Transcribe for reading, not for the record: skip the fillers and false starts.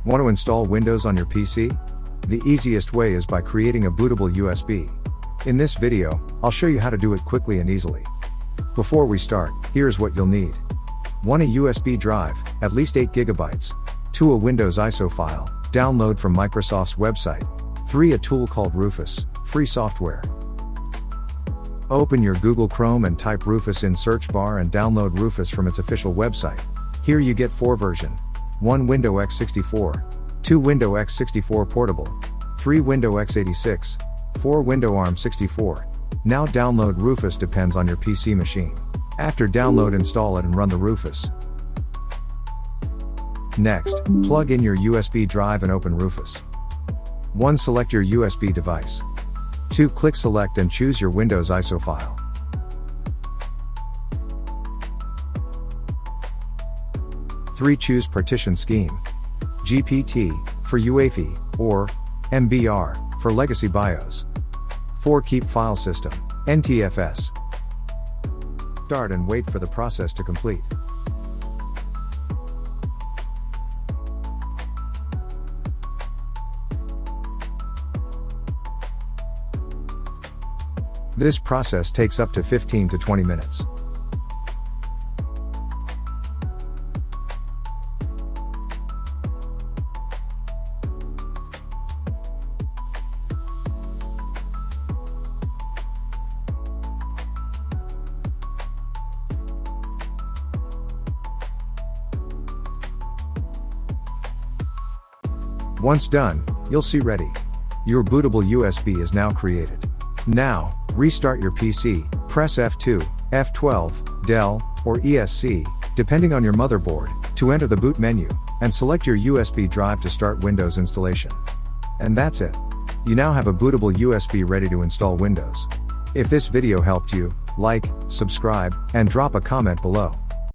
Want to install Windows on your PC? The easiest way is by creating a bootable USB. In this video, I'll show you how to do it quickly and easily. Before we start, here's what you'll need. 1. A USB drive, at least 8 GB. 2. A Windows ISO file, download from Microsoft's website. 3. A tool called Rufus, free software. Open your Google Chrome and type Rufus in search bar and download Rufus from its official website. Here you get 4 versions. 1. Windows x64. 2. Windows x64 Portable. 3. Windows x86. 4. Windows ARM64. Now download Rufus depends on your PC machine. After download, install it and run the Rufus. Next, plug in your USB drive and open Rufus. 1. Select your USB device. 2. Click select and choose your Windows ISO file. 3. Choose partition scheme. GPT, for UEFI, or MBR, for legacy BIOS. 4. Keep file system, NTFS. Start and wait for the process to complete. This process takes up to 15 to 20 minutes. Once done, you'll see ready. Your bootable USB is now created. Now, restart your PC, press F2, F12, Dell, or ESC, depending on your motherboard, to enter the boot menu, and select your USB drive to start Windows installation. And that's it. You now have a bootable USB ready to install Windows. If this video helped you, like, subscribe, and drop a comment below.